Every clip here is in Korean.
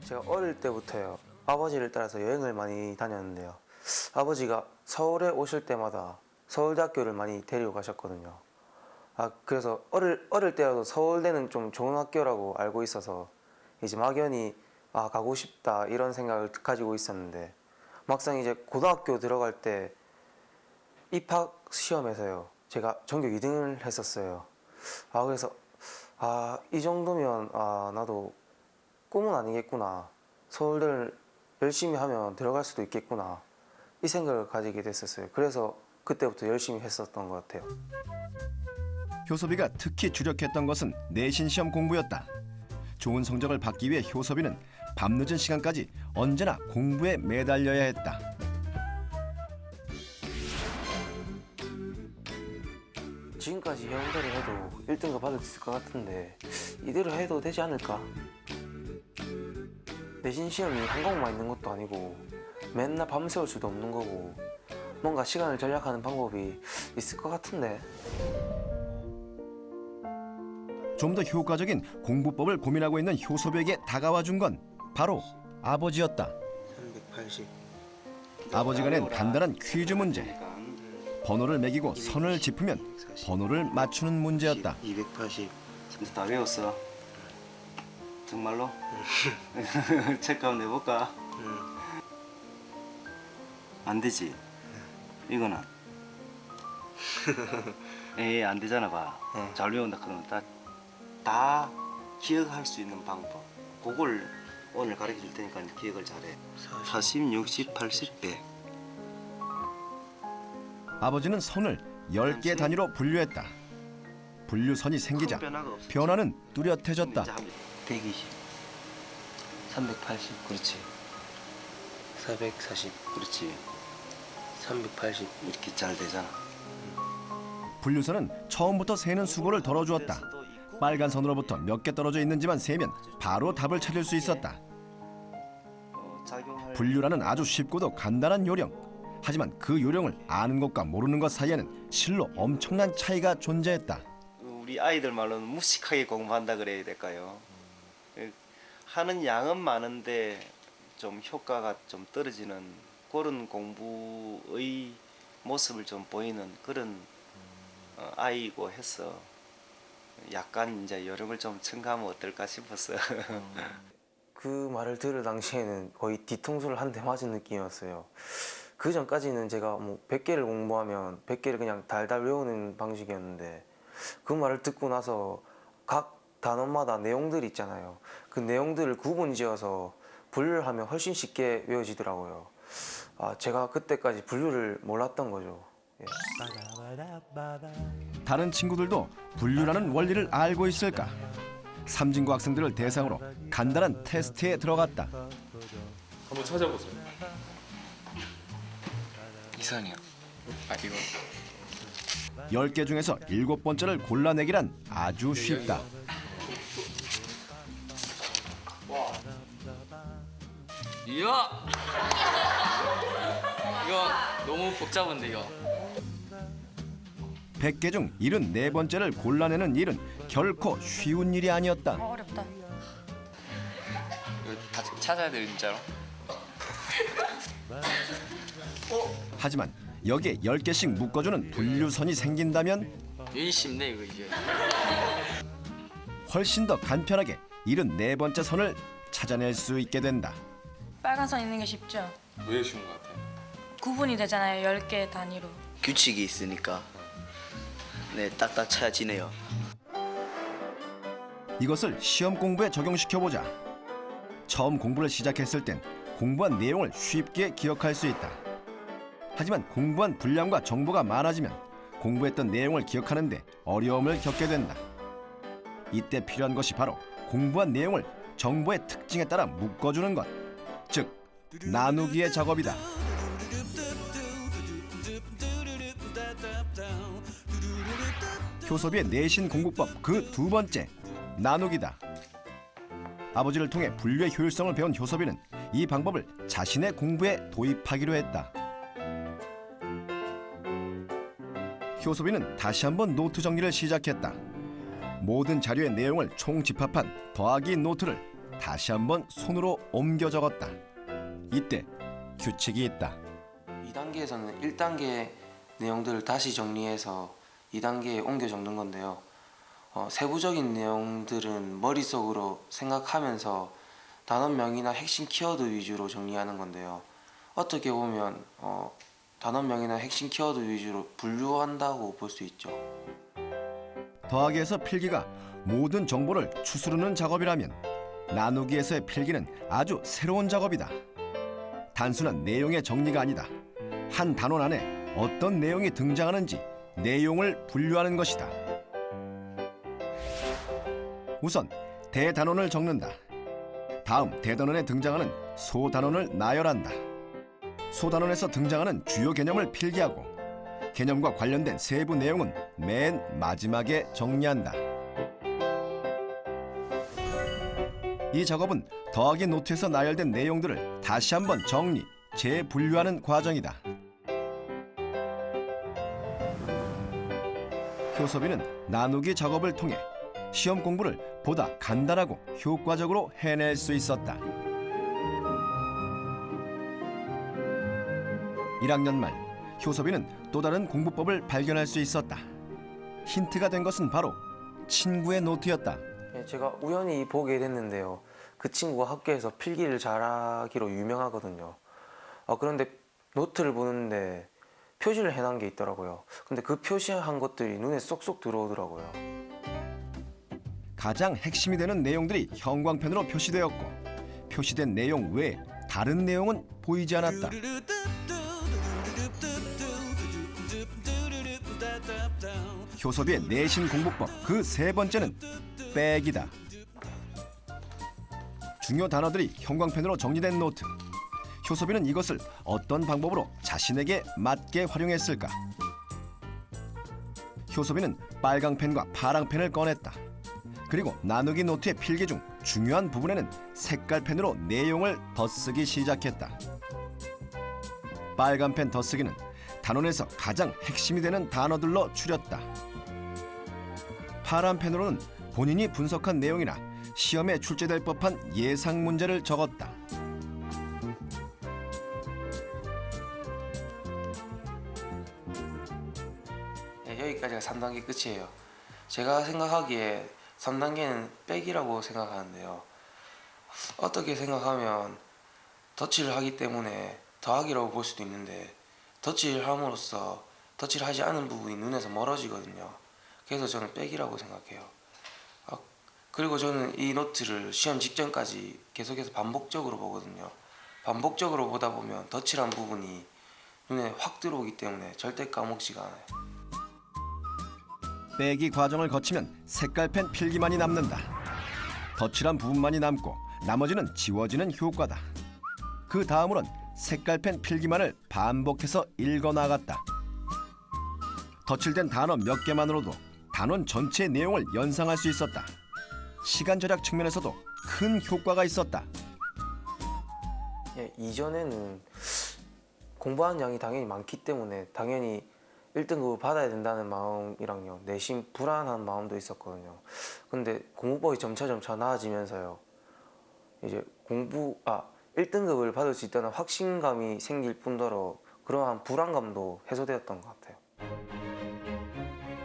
제가 어릴 때부터요. 아버지를 따라서 여행을 많이 다녔는데요. 아버지가 서울에 오실 때마다 서울대학교를 많이 데리고 가셨거든요. 그래서 어릴 때라도 서울대는 좀 좋은 학교라고 알고 있어서 이제 막연히 가고 싶다 이런 생각을 가지고 있었는데 막상 이제 고등학교 들어갈 때 입학 시험에서요. 제가 전교 2등을 했었어요. 그래서 이 정도면 나도 꿈은 아니겠구나. 서울대를 열심히 하면 들어갈 수도 있겠구나. 이 생각을 가지게 됐었어요. 그래서 그때부터 열심히 했었던 것 같아요. 효섭이가 특히 주력했던 것은 내신 시험 공부였다. 좋은 성적을 받기 위해 효섭이는 밤늦은 시간까지 언제나 공부에 매달려야 했다. 지금까지 해온 대로 해도 1등급 받을 수 있을 것 같은데 이대로 해도 되지 않을까? 내신 시험이 한 과목만 있는 것도 아니고 맨날 밤새울 수도 없는 거고 뭔가 시간을 절약하는 방법이 있을 것 같은데. 좀 더 효과적인 공부법을 고민하고 있는 효섭이에게 다가와 준 건 바로 아버지였다. 380. 아버지가 낸 간단한 퀴즈 문제. 번호를 매기고 선을 짚으면 번호를 맞추는 문제였다. 280. 진짜 다 외웠어? 정말로? 체크 한번 해볼까? 안 되지? 이거는? 에이, 안 되잖아, 봐. 잘 외운다 그러면 다 기억할 수 있는 방법. 그걸 오늘 가르쳐 줄 테니까 기억을 잘해. 40, 60, 80, 100. 아버지는 선을 10개 단위로 분류했다. 분류선이 생기자 큰 변화가 없었지. 변화는 뚜렷해졌다. 120. 380. 그렇지, 440. 그렇지. 380. 이렇게 잘 되잖아. 분류선은 처음부터 세는 수고를 덜어주었다. 빨간 선으로부터 몇 개 떨어져 있는지만 세면 바로 답을 찾을 수 있었다. 분류라는 아주 쉽고도 간단한 요령. 하지만 그 요령을 아는 것과 모르는 것 사이에는 실로 엄청난 차이가 존재했다. 우리 아이들 말로는 무식하게 공부한다 그래야 될까요? 하는 양은 많은데 좀 효과가 좀 떨어지는 그런 공부의 모습을 좀 보이는 그런 아이고 해서 약간 이제 요령을 좀 첨가하면 어떨까 싶었어요. 그 말을 들을 당시에는 거의 뒤통수를 한 대 맞은 느낌이었어요. 그 전까지는 제가 뭐 100개를 공부하면 100개를 그냥 달달 외우는 방식이었는데 그 말을 듣고 나서 각 단원마다 내용들이 있잖아요. 그 내용들을 구분지어서 분류를 하면 훨씬 쉽게 외워지더라고요. 제가 그때까지 분류를 몰랐던 거죠. 예. 다른 친구들도 분류라는 원리를 알고 있을까? 삼진고 학생들을 대상으로 간단한 테스트에 들어갔다. 한번 찾아보세요. 이상이요. 이거 10개 중에서 7번째를 골라내기란 아주 쉽다. 이거 너무 복잡한데 이거. 100개 중 74번째를 골라내는 일은 결코 쉬운 일이 아니었다. 어렵다. 이거 다 찾아야 돼요 진짜로. 하지만 여기에 10개씩 묶어주는 분류선이 생긴다면 괜히 쉽네 이거 이제. 훨씬 더 간편하게 74번째 선을 찾아낼 수 있게 된다. 빨간 선 있는 게 쉽죠? 왜 쉬운 것 같아요? 구분이 되잖아요. 10개 단위로. 규칙이 있으니까 네 딱딱 찾아지네요. 이것을 시험 공부에 적용시켜보자. 처음 공부를 시작했을 땐 공부한 내용을 쉽게 기억할 수 있다. 하지만 공부한 분량과 정보가 많아지면 공부했던 내용을 기억하는데 어려움을 겪게 된다. 이때 필요한 것이 바로 공부한 내용을 정보의 특징에 따라 묶어주는 것, 즉 나누기의 작업이다. 효섭이의 내신 공부법 그 두 번째, 나누기다. 아버지를 통해 분류의 효율성을 배운 효섭이는 이 방법을 자신의 공부에 도입하기로 했다. 효섭이는 다시 한번 노트 정리를 시작했다. 모든 자료의 내용을 총집합한 더하기 노트를 다시 한번 손으로 옮겨 적었다. 이때 규칙이 있다. 2단계에서는 1단계 내용들을 다시 정리해서 2단계에 옮겨 적는 건데요. 세부적인 내용들은 머릿속으로 생각하면서 단원명이나 핵심 키워드 위주로 정리하는 건데요. 어떻게 보면 단원명이나 핵심 키워드 위주로 분류한다고 볼 수 있죠. 더하기에서 필기가 모든 정보를 추스르는 작업이라면 나누기에서의 필기는 아주 새로운 작업이다. 단순한 내용의 정리가 아니다. 한 단원 안에 어떤 내용이 등장하는지 내용을 분류하는 것이다. 우선 대단원을 적는다. 다음 대단원에 등장하는 소단원을 나열한다. 소단원에서 등장하는 주요 개념을 필기하고 개념과 관련된 세부 내용은 맨 마지막에 정리한다. 이 작업은 더하기 노트에서 나열된 내용들을 다시 한번 정리, 재분류하는 과정이다. 효섭이는 나누기 작업을 통해 시험 공부를 보다 간단하고 효과적으로 해낼 수 있었다. 1학년 말 효섭이는 또 다른 공부법을 발견할 수 있었다. 힌트가 된 것은 바로 친구의 노트였다. 제가 우연히 보게 됐는데요. 그 친구가 학교에서 필기를 잘하기로 유명하거든요. 그런데 노트를 보는데 표시를 해놓은 게 있더라고요. 근데 그 표시한 것들이 눈에 쏙쏙 들어오더라고요. 가장 핵심이 되는 내용들이 형광펜으로 표시되었고 표시된 내용 외에 다른 내용은 보이지 않았다. 효섭이의 내신 공부법 그 세 번째는 빼기다. 중요 단어들이 형광펜으로 정리된 노트. 효섭이는 이것을 어떤 방법으로 자신에게 맞게 활용했을까? 효섭이는 빨강 펜과 파랑 펜을 꺼냈다. 그리고 나누기 노트의 필기 중 중요한 부분에는 색깔 펜으로 내용을 덧쓰기 시작했다. 빨간 펜 덧쓰기는 단원에서 가장 핵심이 되는 단어들로 추렸다. 파란 펜으로는 본인이 분석한 내용이나 시험에 출제될 법한 예상 문제를 적었다. 여기까지가 3단계 끝이에요. 제가 생각하기에 3단계는 빼기라고 생각하는데요. 어떻게 생각하면 덧칠을 하기 때문에 더하기라고 볼 수도 있는데 덧칠을 함으로써 덧칠을 하지 않은 부분이 눈에서 멀어지거든요. 그래서 저는 빼기라고 생각해요. 그리고 저는 이 노트를 시험 직전까지 계속해서 반복적으로 보거든요. 반복적으로 보다 보면 덧칠한 부분이 눈에 확 들어오기 때문에 절대 까먹지가 않아요. 빼기 과정을 거치면 색깔펜 필기만이 남는다. 덧칠한 부분만이 남고 나머지는 지워지는 효과다. 그 다음으론 색깔펜 필기만을 반복해서 읽어나갔다. 덧칠된 단어 몇 개만으로도 단원 전체의 내용을 연상할 수 있었다. 시간 절약 측면에서도 큰 효과가 있었다. 이전에는 공부하는 양이 당연히 많기 때문에 당연히 1등급을 받아야 된다는 마음이랑요, 내심 불안한 마음도 있었거든요. 근데 공부법이 점차 나아지면서요, 이제 1등급을 받을 수 있다는 확신감이 생길 뿐더러 그러한 불안감도 해소되었던 것 같아요.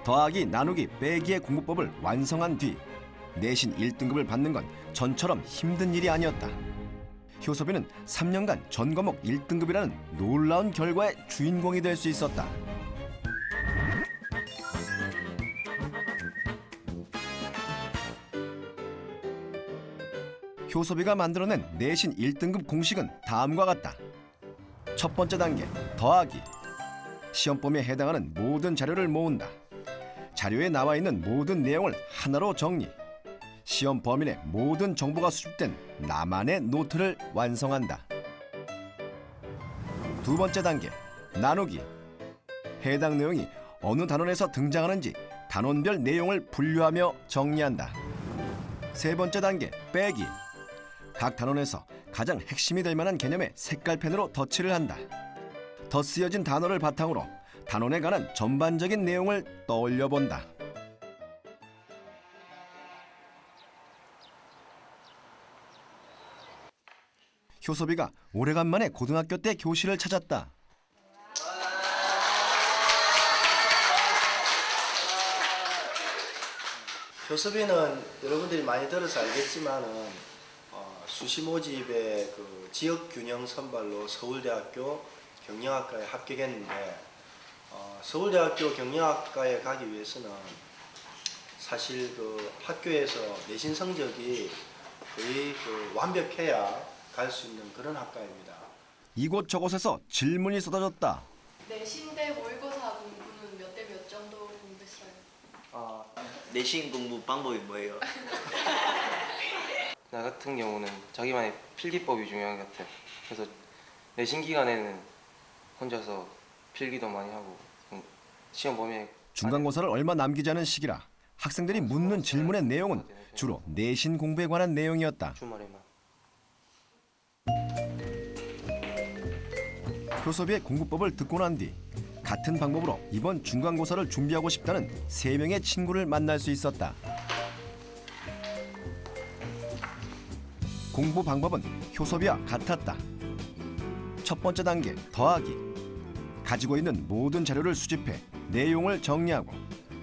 더하기, 나누기, 빼기의 공부법을 완성한 뒤 내신 1등급을 받는 건 전처럼 힘든 일이 아니었다. 효섭이는 3년간 전 과목 1등급이라는 놀라운 결과의 주인공이 될 수 있었다. 효섭이가 만들어낸 내신 1등급 공식은 다음과 같다. 첫 번째 단계, 더하기. 시험 범위에 해당하는 모든 자료를 모은다. 자료에 나와 있는 모든 내용을 하나로 정리. 시험 범위 내 모든 정보가 수집된 나만의 노트를 완성한다. 두 번째 단계, 나누기. 해당 내용이 어느 단원에서 등장하는지 단원별 내용을 분류하며 정리한다. 세 번째 단계, 빼기. 각 단원에서 가장 핵심이 될 만한 개념의 색깔펜으로 덧칠을 한다. 덧쓰여진 단어를 바탕으로 단원에 관한 전반적인 내용을 떠올려 본다. 효섭이가 오래간만에 고등학교 때 교실을 찾았다. 효섭이는 여러분들이 많이 들어서 알겠지만은 수시 모집의 그 지역 균형 선발로 서울대학교 경영학과에 합격했는데 서울대학교 경영학과에 가기 위해서는 사실 그 학교에서 내신 성적이 거의 그 완벽해야 갈 수 있는 그런 학과입니다. 이곳저곳에서 질문이 쏟아졌다. 내신대 모의고사 공부는 몇 대 몇 정도 공부했어요? 내신 공부 방법이 뭐예요? 나 같은 경우는 자기만의 필기법이 중요한 것 같아요. 그래서 내신 기간에는 혼자서 필기도 많이 하고 시험 범위에 중간고사를 얼마 남기지 않은 시기라 학생들이 묻는 질문의 내용은 주로 내신 공부에 관한 내용이었다. 주말에만. 효섭이의 공부법을 듣고 난 뒤 같은 방법으로 이번 중간고사를 준비하고 싶다는 3명의 친구를 만날 수 있었다. 공부 방법은 효섭이와 같았다. 첫 번째 단계 더하기. 가지고 있는 모든 자료를 수집해 내용을 정리하고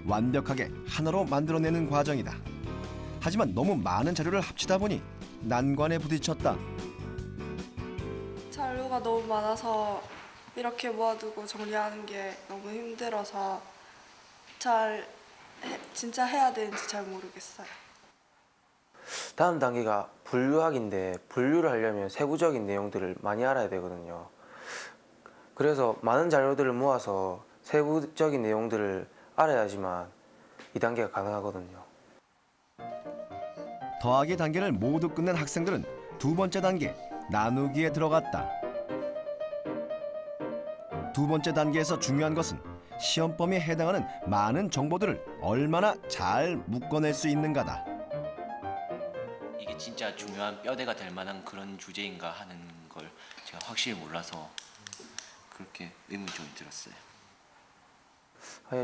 완벽하게 하나로 만들어내는 과정이다. 하지만 너무 많은 자료를 합치다 보니 난관에 부딪혔다. 자료가 너무 많아서 이렇게 모아두고 정리하는 게 너무 힘들어서 진짜 해야 되는지 잘 모르겠어요. 다음 단계가 분류학인데 분류를 하려면 세부적인 내용들을 많이 알아야 되거든요. 그래서 많은 자료들을 모아서 세부적인 내용들을 알아야지만 이 단계가 가능하거든요. 더하기 단계를 모두 끝낸 학생들은 두 번째 단계 나누기에 들어갔다. 두 번째 단계에서 중요한 것은 시험 범위에 해당하는 많은 정보들을 얼마나 잘 묶어낼 수 있는가다. 이게 진짜 중요한 뼈대가 될 만한 그런 주제인가 하는 걸 제가 확실히 몰라서 그렇게 의문이 좀 들었어요.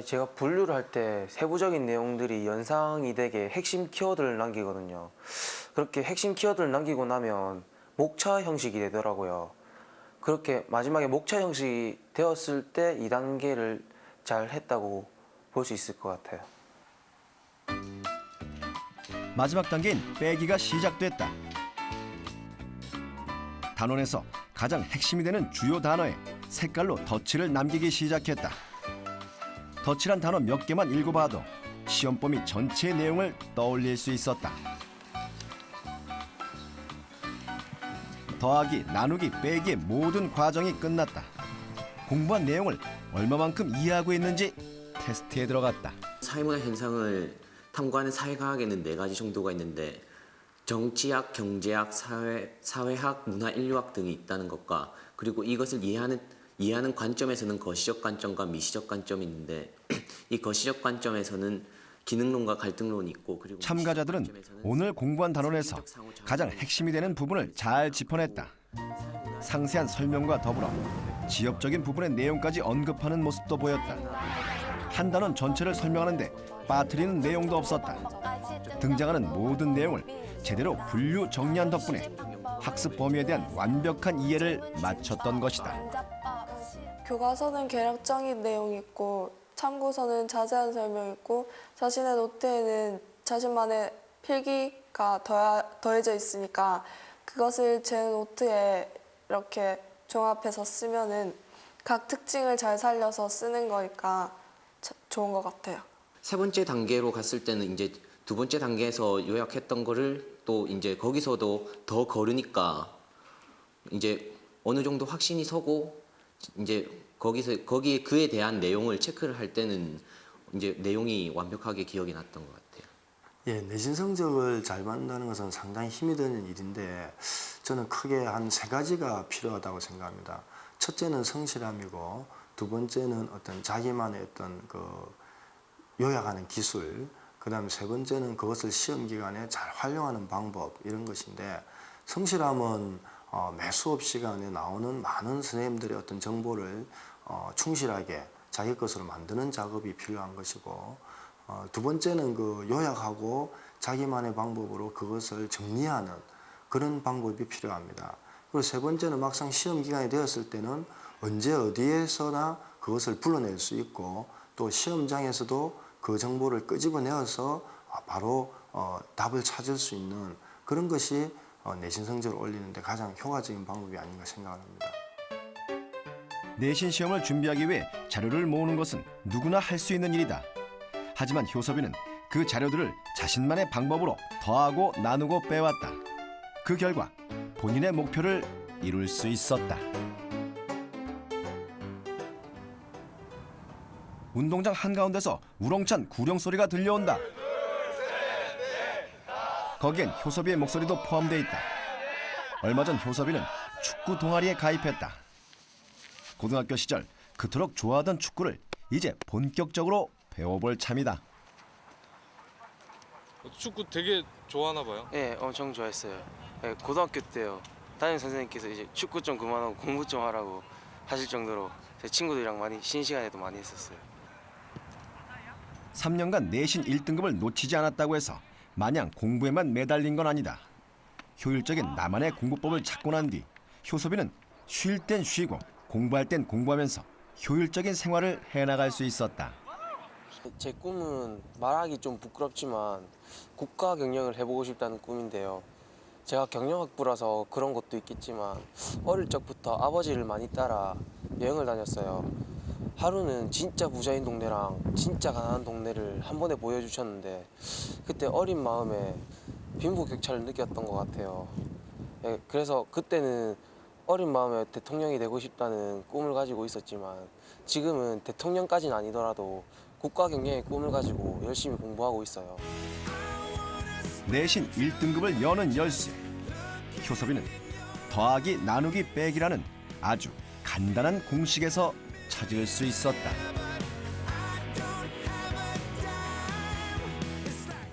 제가 분류를 할 때 세부적인 내용들이 연상이 되게 핵심 키워드를 남기거든요. 그렇게 핵심 키워드를 남기고 나면 목차 형식이 되더라고요. 그렇게 마지막에 목차 형식이 되었을 때 2단계를 잘 했다고 볼 수 있을 것 같아요. 마지막 단계인 빼기가 시작됐다. 단원에서 가장 핵심이 되는 주요 단어에 색깔로 덧칠을 남기기 시작했다. 덧칠한 단어 몇 개만 읽어봐도 시험 범위 전체의 내용을 떠올릴 수 있었다. 더하기, 나누기, 빼기의 모든 과정이 끝났다. 공부한 내용을 얼마만큼 이해하고 있는지 테스트에 들어갔다. 사회문화 현상을 탐구하는 사회과학에는 4가지 정도가 있는데 정치학, 경제학, 사회학, 문화인류학 등이 있다는 것과 그리고 이것을 이해하는 관점에서는 거시적 관점과 미시적 관점이 있는데 이 거시적 관점에서는 기능론과 갈등론이 있고 그리고 참가자들은 오늘 공부한 단원에서 가장 핵심이 되는 부분을 잘 짚어냈다. 상세한 설명과 더불어 지엽적인 부분의 내용까지 언급하는 모습도 보였다. 한 단원 전체를 설명하는데 빠뜨리는 내용도 없었다. 등장하는 모든 내용을 제대로 분류 정리한 덕분에 학습 범위에 대한 완벽한 이해를 마쳤던 것이다. 교과서는 개략적인 내용이 있고 참고서는 자세한 설명이 있고 자신의 노트에는 자신만의 필기가 더해져 있으니까 그것을 제 노트에 이렇게 종합해서 쓰면은 각 특징을 잘 살려서 쓰는 거니까 좋은 것 같아요. 세 번째 단계로 갔을 때는 이제 두 번째 단계에서 요약했던 거를 또 이제 거기서도 더 거르니까 이제 어느 정도 확신이 서고 이제 거기에 그에 대한 내용을 체크를 할 때는 이제 내용이 완벽하게 기억이 났던 것 같아요. 예, 내신 성적을 잘 받는다는 것은 상당히 힘이 드는 일인데 저는 크게 한 3가지가 필요하다고 생각합니다. 첫째는 성실함이고 두 번째는 어떤 자기만의 어떤 그 요약하는 기술, 그다음에 세 번째는 그것을 시험 기간에 잘 활용하는 방법 이런 것인데 성실함은 매 수업 시간에 나오는 많은 선생님들의 어떤 정보를 충실하게 자기 것으로 만드는 작업이 필요한 것이고 두 번째는 그 요약하고 자기만의 방법으로 그것을 정리하는 그런 방법이 필요합니다. 그리고 세 번째는 막상 시험 기간이 되었을 때는 언제 어디에서나 그것을 불러낼 수 있고 또 시험장에서도 그 정보를 끄집어내어서 바로 답을 찾을 수 있는 그런 것이 내신 성적을 올리는 데 가장 효과적인 방법이 아닌가 생각합니다. 내신 시험을 준비하기 위해 자료를 모으는 것은 누구나 할 수 있는 일이다. 하지만 효섭이는 그 자료들을 자신만의 방법으로 더하고 나누고 빼왔다. 그 결과 본인의 목표를 이룰 수 있었다. 운동장 한가운데서 우렁찬 구령 소리가 들려온다. 거기엔 효섭이의 목소리도 포함되어 있다. 얼마 전 효섭이는 축구 동아리에 가입했다. 고등학교 시절 그토록 좋아하던 축구를 이제 본격적으로 배워볼 참이다. 축구 되게 좋아하나 봐요. 네, 엄청 좋아했어요. 네, 고등학교 때요. 담임 선생님께서 이제 축구 좀 그만하고 공부 좀 하라고 하실 정도로 제 친구들이랑 많이 쉬는 시간에도 많이 했었어요. 3년간 내신 1등급을 놓치지 않았다고 해서 마냥 공부에만 매달린 건 아니다. 효율적인 나만의 공부법을 찾고 난 뒤 효섭이는 쉴 땐 쉬고 공부할 땐 공부하면서 효율적인 생활을 해나갈 수 있었다. 제 꿈은 말하기 좀 부끄럽지만 국가 경영을 해보고 싶다는 꿈인데요. 제가 경영학부라서 그런 것도 있겠지만 어릴 적부터 아버지를 많이 따라 여행을 다녔어요. 하루는 진짜 부자인 동네랑 진짜 가난한 동네를 한 번에 보여주셨는데 그때 어린 마음에 빈부격차를 느꼈던 것 같아요. 그래서 그때는 어린 마음에 대통령이 되고 싶다는 꿈을 가지고 있었지만 지금은 대통령까지는 아니더라도 국가 경영의 꿈을 가지고 열심히 공부하고 있어요. 내신 1등급을 여는 열쇠. 효섭이는 더하기 나누기 빼기라는 아주 간단한 공식에서 찾을 수 있었다.